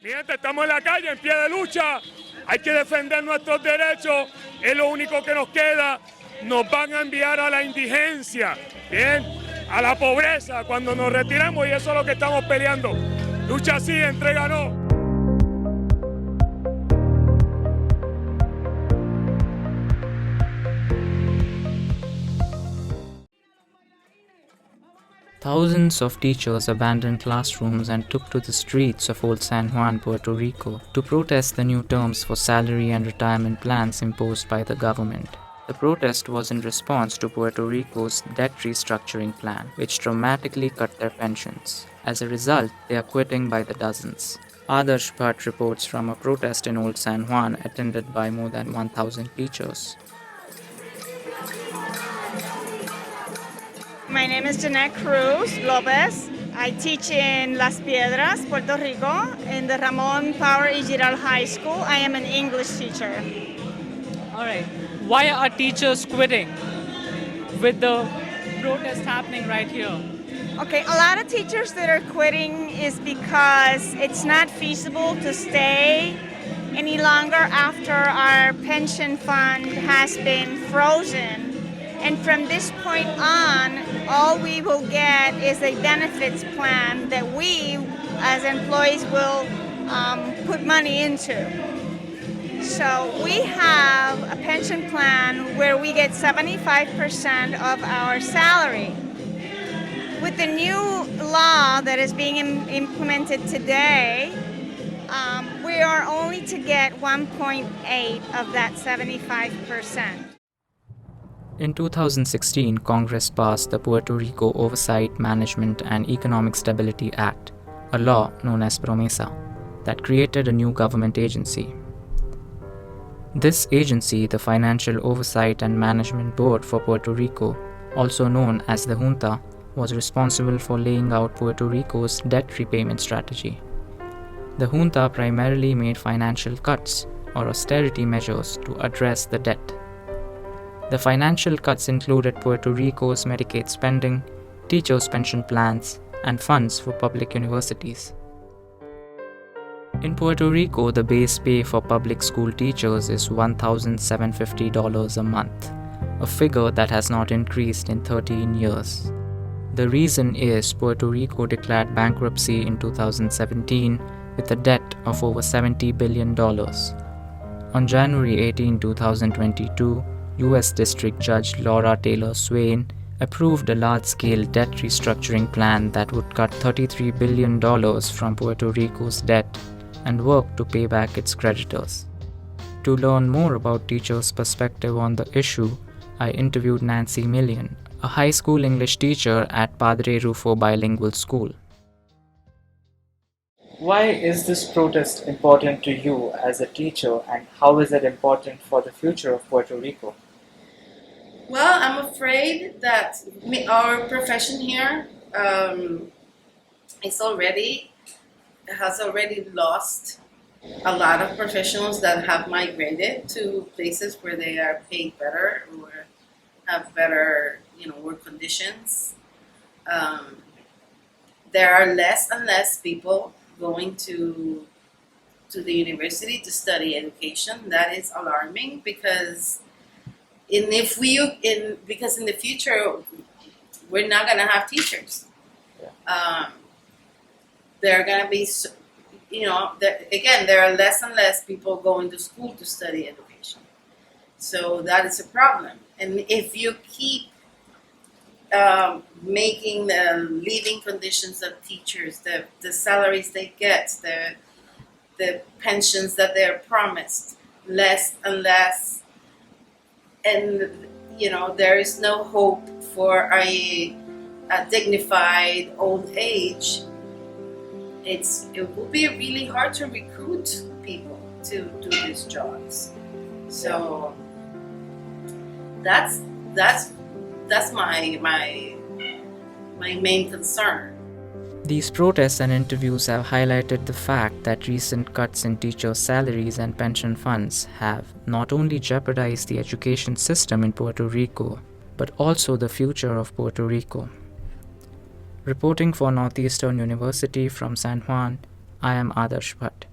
Mi gente, estamos en la calle, en pie de lucha. Hay que defender nuestros derechos. Es lo único que nos queda. Nos van a enviar a la indigencia, bien, a la pobreza cuando nos retiremos, y eso es lo que estamos peleando. Lucha sí, entrega no. Thousands of teachers abandoned classrooms and took to the streets of Old San Juan, Puerto Rico, to protest the new terms for salary and retirement plans imposed by the government. The protest was in response to Puerto Rico's debt restructuring plan, which dramatically cut their pensions. As a result, they are quitting by the dozens. Adarsh Bhatt reports from a protest in Old San Juan attended by more than 1,000 teachers. My name is Jeanette Cruz Lopez. I teach in Las Piedras, Puerto Rico, in the Ramon Power y Giral High School. I am an English teacher. All right. Why are teachers quitting with the protest happening right here? Okay, a lot of teachers that are quitting is because it's not feasible to stay any longer after our pension fund has been frozen. And from this point on, all we will get is a benefits plan that we, as employees, will put money into. So we have a pension plan where we get 75% of our salary. With the new law that is being implemented today, we are only to get 1.8 of that 75%. In 2016, Congress passed the Puerto Rico Oversight, Management and Economic Stability Act, a law known as PROMESA, that created a new government agency. This agency, the Financial Oversight and Management Board for Puerto Rico, also known as the Junta, was responsible for laying out Puerto Rico's debt repayment strategy. The Junta primarily made financial cuts or austerity measures to address the debt. The financial cuts included Puerto Rico's Medicaid spending, teachers' pension plans, and funds for public universities. In Puerto Rico, the base pay for public school teachers is $1,750 a month, a figure that has not increased in 13 years. The reason is Puerto Rico declared bankruptcy in 2017 with a debt of over $70 billion. On January 18, 2022, U.S. District Judge Laura Taylor Swain approved a large-scale debt restructuring plan that would cut $33 billion from Puerto Rico's debt and work to pay back its creditors. To learn more about teachers' perspective on the issue, I interviewed Nancy Millian, a high school English teacher at Padre Rufo Bilingual School. Why is this protest important to you as a teacher, and how is it important for the future of Puerto Rico? Well, I'm afraid that our profession here has already lost a lot of professionals that have migrated to places where they are paid better or have better, work conditions. There are less and less people going to the university to study education. That is alarming because in the future we're not going to have teachers. There are going to be, there are less and less people going to school to study education. So that is a problem. And if you keep making the living conditions of teachers, the salaries they get, the pensions that they're promised, less and less, and there is no hope for a dignified old age, it will be really hard to recruit people to do these jobs. So that's my main concern. These protests and interviews have highlighted the fact that recent cuts in teachers' salaries and pension funds have not only jeopardized the education system in Puerto Rico, but also the future of Puerto Rico. Reporting for Northeastern University from San Juan, I am Adarsh Bhatt.